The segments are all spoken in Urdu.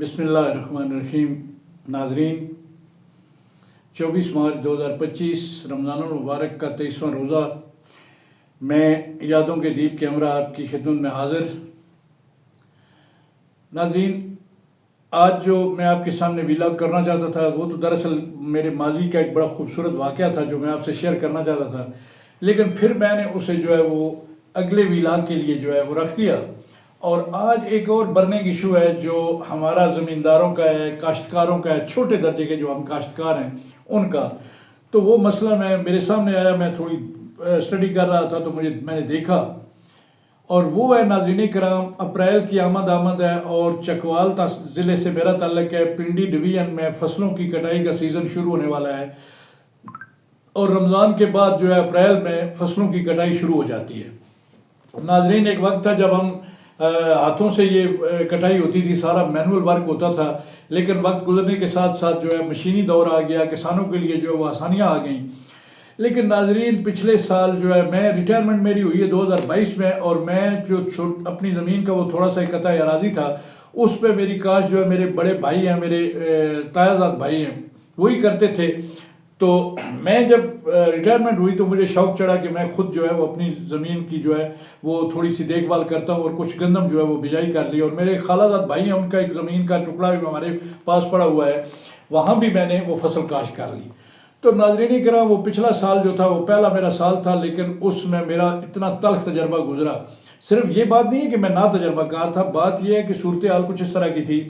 بسم اللہ الرحمن الرحیم ناظرین 24 مارچ 2025 رمضان المبارک کا 23واں روزہ میں یادوں کے دیپ کے ہمراہ آپ کی خدمت میں حاضر۔ ناظرین، آج جو میں آپ کے سامنے ویلاگ کرنا چاہتا تھا وہ تو دراصل میرے ماضی کا ایک بڑا خوبصورت واقعہ تھا جو میں آپ سے شیئر کرنا چاہتا تھا، لیکن پھر میں نے اسے جو ہے وہ اگلے ویلاگ کے لیے جو ہے وہ رکھ دیا۔ اور آج ایک اور برننگ ایشو ہے جو ہمارا زمینداروں کا ہے، کاشتکاروں کا ہے، چھوٹے درجے کے جو ہم کاشتکار ہیں ان کا۔ تو وہ مسئلہ میرے سامنے آیا، میں تھوڑی اسٹڈی کر رہا تھا تو میں نے دیکھا، اور وہ ہے ناظرین کرام، اپریل کی آمد ہے اور چکوال ضلع سے میرا تعلق ہے۔ پنڈی ڈویژن میں فصلوں کی کٹائی کا سیزن شروع ہونے والا ہے، اور رمضان کے بعد جو ہے اپریل میں فصلوں کی کٹائی شروع ہو جاتی ہے۔ ناظرین، ایک وقت تھا جب ہم ہاتھوں سے یہ کٹائی ہوتی تھی، سارا مینول ورک ہوتا تھا، لیکن وقت گزرنے کے ساتھ ساتھ جو ہے مشینی دور آ گیا، کسانوں کے لیے جو ہے وہ آسانیاں آ گئیں۔ لیکن ناظرین، پچھلے سال جو ہے میں ریٹائرمنٹ میری ہوئی ہے 2022 میں، اور میں جو اپنی زمین کا وہ تھوڑا سا قطع اراضی تھا اس پہ میری کاشت جو ہے میرے بڑے بھائی ہیں، میرے تایازاد بھائی ہیں، وہی کرتے تھے۔ تو میں جب ریٹائرمنٹ ہوئی تو مجھے شوق چڑھا کہ میں خود جو ہے وہ اپنی زمین کی جو ہے وہ تھوڑی سی دیکھ بھال کرتا ہوں، اور کچھ گندم جو ہے وہ بجائی کر لی، اور میرے خالہ زاد بھائی ہیں، ان کا ایک زمین کا ٹکڑا بھی ہمارے پاس پڑا ہوا ہے، وہاں بھی میں نے وہ فصل کاشت کر لی۔ تو ناظرین کرام، وہ پچھلا سال جو تھا وہ پہلا میرا سال تھا، لیکن اس میں میرا اتنا تلخ تجربہ گزرا۔ صرف یہ بات نہیں ہے کہ میں نا تجربہ کار تھا، بات یہ ہے کہ صورتحال کچھ اس طرح کی تھی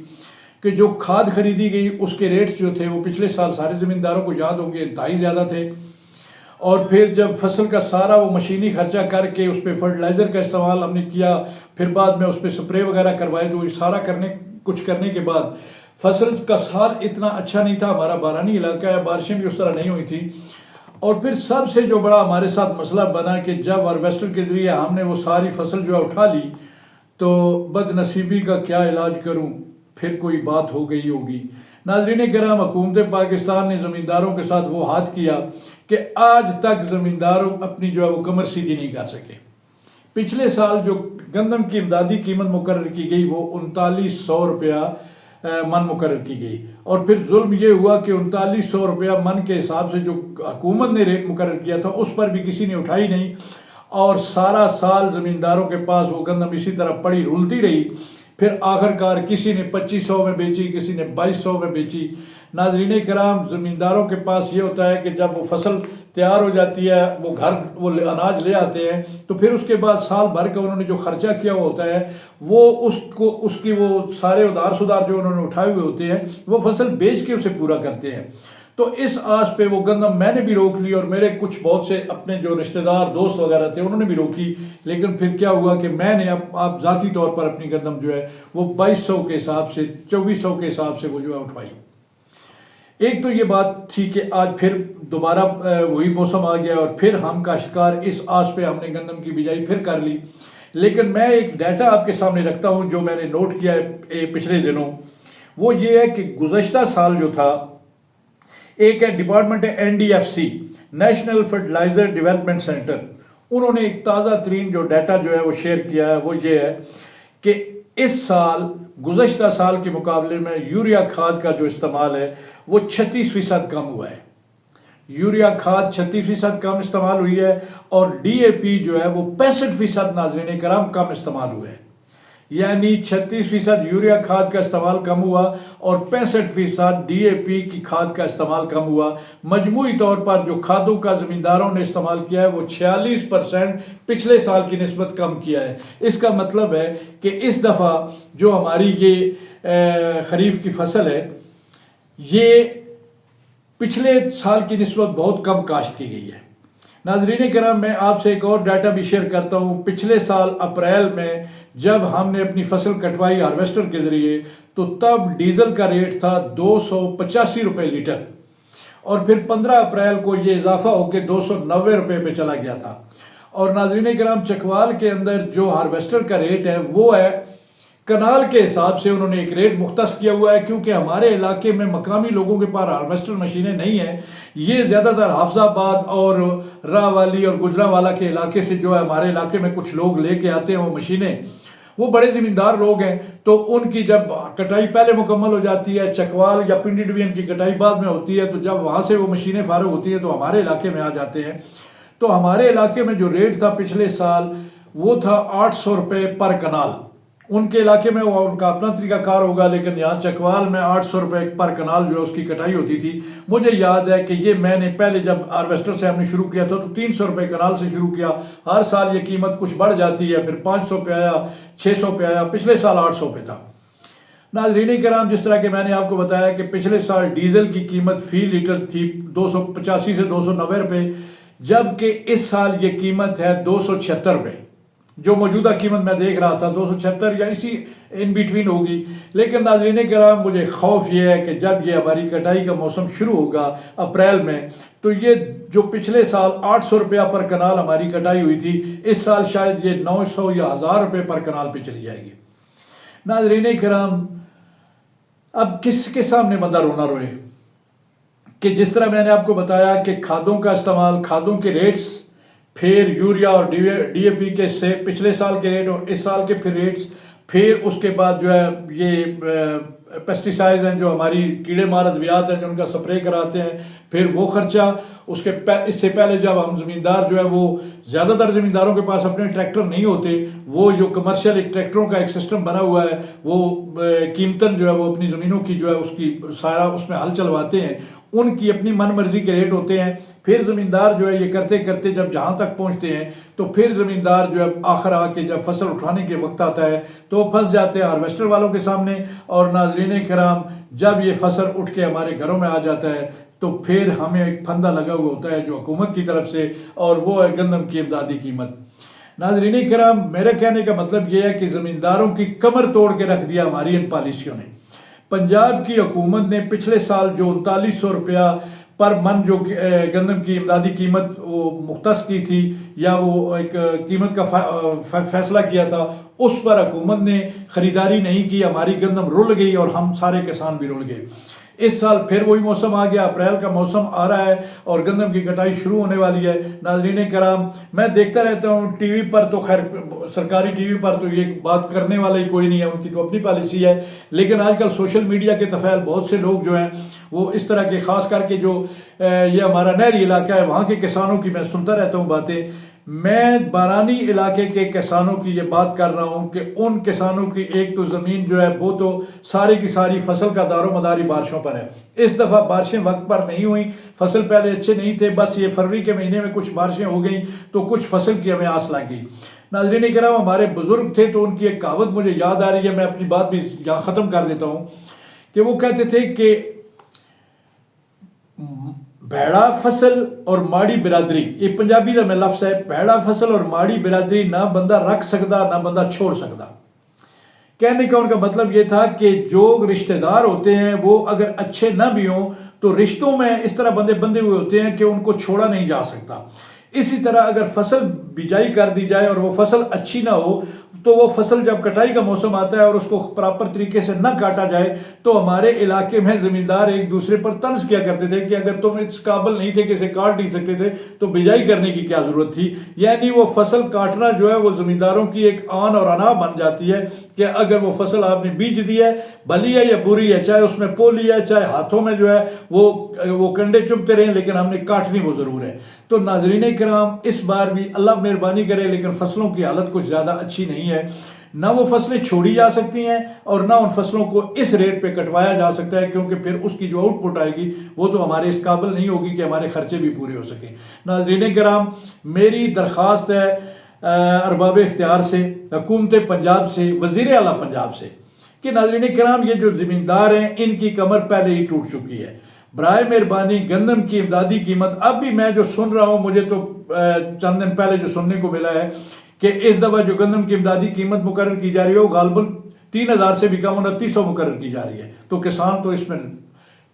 کہ جو کھاد خریدی گئی اس کے ریٹس جو تھے وہ پچھلے سال سارے زمینداروں کو یاد ہوں گے انتہائی زیادہ تھے، اور پھر جب فصل کا سارا وہ مشینی خرچہ کر کے اس پہ فرٹیلائزر کا استعمال ہم نے کیا، پھر بعد میں اس پہ سپرے وغیرہ کروائے، تو یہ سارا کچھ کرنے کے بعد فصل کا سال اتنا اچھا نہیں تھا۔ ہمارا بارانی علاقہ ہے، بارشیں بھی اس طرح نہیں ہوئی تھی، اور پھر سب سے جو بڑا ہمارے ساتھ مسئلہ بنا کہ جب ہارویسٹر کے ذریعے ہم نے وہ ساری فصل جو ہے اٹھا لی تو بد نصیبی کا کیا علاج کروں، پھر کوئی بات ہو گئی ہوگی۔ ناظرین کرام، حکومت پاکستان نے زمینداروں کے ساتھ وہ ہاتھ کیا کہ آج تک زمینداروں اپنی جو ہے وہ کمر سیدھی نہیں کر سکے۔ پچھلے سال جو گندم کی امدادی قیمت مقرر کی گئی وہ 3900 روپیہ من مقرر کی گئی، اور پھر ظلم یہ ہوا کہ 3900 روپیہ من کے حساب سے جو حکومت نے ریٹ مقرر کیا تھا اس پر بھی کسی نے اٹھائی نہیں، اور سارا سال زمینداروں کے پاس وہ گندم اسی طرح پڑی رولتی رہی۔ پھر آخر کار کسی نے 2500 میں بیچی، کسی نے 2200 میں بیچی۔ ناظرین کرام، زمینداروں کے پاس یہ ہوتا ہے کہ جب وہ فصل تیار ہو جاتی ہے، وہ اناج لے آتے ہیں، تو پھر اس کے بعد سال بھر کا انہوں نے جو خرچہ کیا ہوا ہوتا ہے وہ اس کی وہ سارے ادھار سدھار جو انہوں نے اٹھائے ہوئے ہوتے ہیں وہ فصل بیچ کے اسے پورا کرتے ہیں۔ تو اس آس پہ وہ گندم میں نے بھی روک لی، اور میرے کچھ بہت سے اپنے جو رشتہ دار دوست وغیرہ تھے انہوں نے بھی روکی، لیکن پھر کیا ہوا کہ میں نے اب ذاتی طور پر اپنی گندم جو ہے وہ 2200 کے حساب سے 2400 کے حساب سے وہ جو ہے اٹھوائی۔ ایک تو یہ بات تھی کہ آج پھر دوبارہ وہی موسم آ گیا، اور پھر ہم کاشتکار اس آس پہ ہم نے گندم کی بجائی پھر کر لی۔ لیکن میں ایک ڈیٹا آپ کے سامنے رکھتا ہوں جو میں نے نوٹ کیا ہے پچھلے دنوں، وہ یہ ہے کہ گزشتہ سال جو تھا، ایک ہے department NDFC national fertiliser development centre, انہوں نے ایک تازہ ترین جو ڈیٹا جو ہے وہ شیئر کیا ہے، وہ یہ ہے کہ اس سال گزشتہ سال کے مقابلے میں یوریا کھاد کا جو استعمال ہے وہ 36% کم ہوا ہے۔ یوریا کھاد 36% کم استعمال ہوئی ہے، اور DAP جو ہے وہ 65% ناظرین کرام کم استعمال ہوئے ہے۔ یعنی 36% یوریا کھاد کا استعمال کم ہوا اور 65% DAP کی کھاد کا استعمال کم ہوا۔ مجموعی طور پر جو کھادوں کا زمینداروں نے استعمال کیا ہے وہ 46% پچھلے سال کی نسبت کم کیا ہے۔ اس کا مطلب ہے کہ اس دفعہ جو ہماری یہ خریف کی فصل ہے یہ پچھلے سال کی نسبت بہت کم کاشت کی گئی ہے۔ ناظرین کرام، میں آپ سے ایک اور ڈیٹا بھی شیئر کرتا ہوں۔ پچھلے سال اپریل میں جب ہم نے اپنی فصل کٹوائی ہارویسٹر کے ذریعے تو تب ڈیزل کا ریٹ تھا 285 روپے لیٹر، اور پھر 15 اپریل کو یہ اضافہ ہو کے 290 روپے پہ چلا گیا تھا۔ اور ناظرین کرام، چکوال کے اندر جو ہارویسٹر کا ریٹ ہے وہ ہے کنال کے حساب سے انہوں نے ایک ریٹ مختص کیا ہوا ہے، کیونکہ ہمارے علاقے میں مقامی لوگوں کے پاس ہارویسٹر مشینیں نہیں ہیں۔ یہ زیادہ تر حافظ آباد اور راہ والی اور گجرانوالہ کے علاقے سے جو ہے ہمارے علاقے میں کچھ لوگ لے کے آتے ہیں وہ مشینیں، وہ بڑے زمیندار لوگ ہیں، تو ان کی جب کٹائی پہلے مکمل ہو جاتی ہے، چکوال یا پنڈی ڈویژن کی کٹائی بعد میں ہوتی ہے، تو جب وہاں سے وہ مشینیں فارغ ہوتی ہیں تو ہمارے علاقے میں آ جاتے ہیں۔ تو ہمارے علاقے میں جو ریٹ تھا پچھلے سال وہ تھا 800 روپے پر کنال۔ ان کے علاقے میں وہ ان کا اپنا طریقہ کار ہوگا، لیکن یہاں چکوال میں 800 روپے پر کنال جو ہے اس کی کٹائی ہوتی تھی۔ مجھے یاد ہے کہ یہ میں نے پہلے جب ہارویسٹر سے ہم نے شروع کیا تھا تو 300 روپے کنال سے شروع کیا، ہر سال یہ قیمت کچھ بڑھ جاتی ہے، پھر 500 پہ آیا، 600 پہ آیا، پچھلے سال 800 پہ تھا۔ ناظرین کرام، جس طرح کہ میں نے آپ کو بتایا کہ پچھلے سال ڈیزل کی قیمت فی لیٹر تھی 285 سے 290 روپے، جبکہ اس سال یہ قیمت ہے 276 روپے۔ جو موجودہ قیمت میں دیکھ رہا تھا 276 یا اسی ان بیٹوین ہوگی۔ لیکن ناظرین کرام، مجھے خوف یہ ہے کہ جب یہ ہماری کٹائی کا موسم شروع ہوگا اپریل میں، تو یہ جو پچھلے سال 800 روپیہ پر کنال ہماری کٹائی ہوئی تھی، اس سال شاید یہ 900 یا 1000 روپے پر کنال پہ چلی جائے گی۔ ناظرین کرام، اب کس کے سامنے بندہ رونا روئے کہ جس طرح میں نے آپ کو بتایا کہ کھادوں کا استعمال، کھادوں کے ریٹس، پھر یوریا اور ڈی اے پی کے سے پچھلے سال کے ریٹ اور اس سال کے پھر ریٹس، پھر اس کے بعد جو ہے یہ پیسٹیسائڈز ہیں جو ہماری کیڑے مار ادویات ہیں جو ان کا سپرے کراتے ہیں، پھر وہ خرچہ، اس سے پہلے جب ہم زمیندار جو ہے وہ زیادہ تر زمینداروں کے پاس اپنے ٹریکٹر نہیں ہوتے، وہ جو کمرشل ایک ٹریکٹروں کا ایک سسٹم بنا ہوا ہے، وہ قیمتاً جو ہے وہ اپنی زمینوں کی جو ہے اس کی سارا اس میں ہل چلواتے ہیں، ان کی اپنی من مرضی کے ریٹ ہوتے ہیں۔ پھر زمیندار جو ہے یہ کرتے کرتے جب جہاں تک پہنچتے ہیں تو پھر زمیندار جو ہے آخر آ کے جب فصل اٹھانے کے وقت آتا ہے تو وہ پھنس جاتے ہیں ہارویسٹر والوں کے سامنے۔ اور ناظرین کرام، جب یہ فصل اٹھ کے ہمارے گھروں میں آ جاتا ہے تو پھر ہمیں ایک پھندا لگا ہوا ہوتا ہے جو حکومت کی طرف سے، اور وہ ہے گندم کی امدادی قیمت۔ ناظرین کرام، میرے کہنے کا مطلب یہ ہے کہ زمینداروں کی کمر توڑ کے رکھ دیا ہماری ان پالیسیوں نے۔ پنجاب کی حکومت نے پچھلے سال جو 3900 روپیہ پر من جو گندم کی امدادی قیمت وہ مختص کی تھی یا وہ ایک قیمت کا فیصلہ کیا تھا، اس پر حکومت نے خریداری نہیں کی، ہماری گندم رل گئی اور ہم سارے کسان بھی رل گئے۔ اس سال پھر وہی موسم آ گیا، اپریل کا موسم آ رہا ہے اور گندم کی کٹائی شروع ہونے والی ہے۔ ناظرین کرام، میں دیکھتا رہتا ہوں ٹی وی پر، تو خیر سرکاری ٹی وی پر تو یہ بات کرنے والا ہی کوئی نہیں ہے، ان کی تو اپنی پالیسی ہے، لیکن آج کل سوشل میڈیا کے تفعیل بہت سے لوگ جو ہیں وہ اس طرح کے، خاص کر کے جو یہ ہمارا نہری علاقہ ہے وہاں کے کسانوں کی میں سنتا رہتا ہوں باتیں۔ میں بارانی علاقے کے کسانوں کی یہ بات کر رہا ہوں کہ ان کسانوں کی ایک تو زمین جو ہے وہ تو ساری کی ساری فصل کا دار و مداری بارشوں پر ہے۔ اس دفعہ بارشیں وقت پر نہیں ہوئیں، فصل پہلے اچھے نہیں تھے، بس یہ فروری کے مہینے میں کچھ بارشیں ہو گئیں تو کچھ فصل کی ہمیں آس لگ گئی۔ ناظرین کرام، ہمارے بزرگ تھے تو ان کی ایک کہاوت مجھے یاد آ رہی ہے، میں اپنی بات بھی یہاں ختم کر دیتا ہوں، کہ وہ کہتے تھے کہ بھیڑا فصل اور ماڑی برادری، یہ پنجابی کا میں لفظ ہے، بھیڑا فصل اور ماڑی برادری نہ بندہ رکھ سکتا نہ بندہ چھوڑ سکتا۔ کہنے کا ان کا مطلب یہ تھا کہ جو رشتہ دار ہوتے ہیں وہ اگر اچھے نہ بھی ہوں تو رشتوں میں اس طرح بندے ہوئے ہوتے ہیں کہ ان کو چھوڑا نہیں جا سکتا۔ اسی طرح اگر فصل بجائی کر دی جائے اور وہ فصل اچھی نہ ہو تو وہ فصل جب کٹائی کا موسم آتا ہے اور اس کو پراپر طریقے سے نہ کاٹا جائے تو ہمارے علاقے میں زمیندار ایک دوسرے پر طنز کیا کرتے تھے کہ اگر تم اس قابل نہیں تھے کہ اسے کاٹ نہیں سکتے تھے تو بجائی کرنے کی کیا ضرورت تھی۔ یعنی وہ فصل کاٹنا جو ہے وہ زمینداروں کی ایک آن اور انا بن جاتی ہے کہ اگر وہ فصل آپ نے بیج دی ہے، بھلی ہے یا بری ہے، چاہے اس میں پولی ہے چاہے ہاتھوں میں جو ہے وہ کنڈے چبھتے رہیں، لیکن ہم نے کاٹنی وہ ضرور ہے۔ تو ناظرین کرام، اس بار بھی اللہ مہربانی کرے لیکن فصلوں کی حالت کچھ زیادہ اچھی نہیں ہے، نہ وہ فصلیں چھوڑی جا سکتی ہیں اور نہ ان فصلوں کو اس ریٹ پہ کٹوایا جا سکتا ہے، کیونکہ پھر اس کی جو آؤٹ پٹ آئے گی وہ تو ہمارے اس قابل نہیں ہوگی کہ ہمارے خرچے بھی پورے ہو سکیں۔ ناظرین کرام، میری درخواست ہے ارباب اختیار سے، حکومت پنجاب سے، وزیر اعلیٰ پنجاب سے، کہ ناظرین کرام یہ جو زمیندار ہیں ان کی کمر پہلے ہی ٹوٹ چکی ہے۔ برائے مہربانی گندم کی امدادی قیمت، اب بھی میں جو سن رہا ہوں، مجھے تو چند دن پہلے جو سننے کو ملا ہے کہ اس دفعہ جو گندم کی امدادی قیمت مقرر کی جا رہی ہے وہ غالباً 3000 سے بھی کم 2900 مقرر کی جا رہی ہے، تو کسان تو اس میں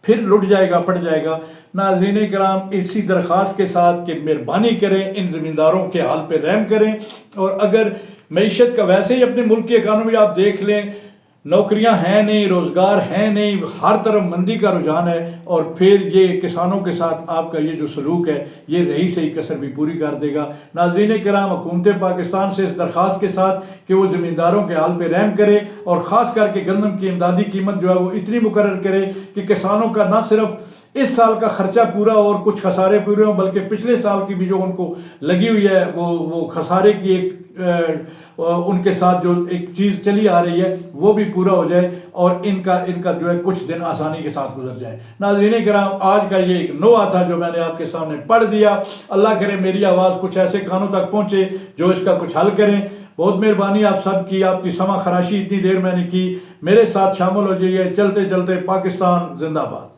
پھر لٹ جائے گا، پٹ جائے گا۔ ناظرین کرام، اسی درخواست کے ساتھ کہ مہربانی کریں ان زمینداروں کے حال پہ رحم کریں، اور اگر معیشت کا ویسے ہی اپنے ملک کی اکانومی آپ دیکھ لیں، نوکریاں ہیں نہیں، روزگار ہیں نہیں، ہر طرف مندی کا رجحان ہے، اور پھر یہ کسانوں کے ساتھ آپ کا یہ جو سلوک ہے یہ رہی صحیح کسر بھی پوری کر دے گا۔ ناظرین کرام، حکومت پاکستان سے اس درخواست کے ساتھ کہ وہ زمینداروں کے حال پہ رحم کرے، اور خاص کر کے گندم کی امدادی قیمت جو ہے وہ اتنی مقرر کرے کہ کسانوں کا نہ صرف اس سال کا خرچہ پورا اور کچھ خسارے پورے ہوں، بلکہ پچھلے سال کی بھی جو ان کو لگی ہوئی ہے وہ خسارے کی ایک ان کے ساتھ جو ایک چیز چلی آ رہی ہے وہ بھی پورا ہو جائے، اور ان کا جو ہے کچھ دن آسانی کے ساتھ گزر جائے۔ ناظرین کرام، آج کا یہ ایک نوعہ تھا جو میں نے آپ کے سامنے پڑھ دیا۔ اللہ کرے میری آواز کچھ ایسے کانوں تک پہنچے جو اس کا کچھ حل کریں۔ بہت مہربانی آپ سب کی، آپ کی سمع خراشی اتنی دیر میں نے کی۔ میرے ساتھ شامل ہو جائیے۔ چلتے چلتے پاکستان زندہ باد۔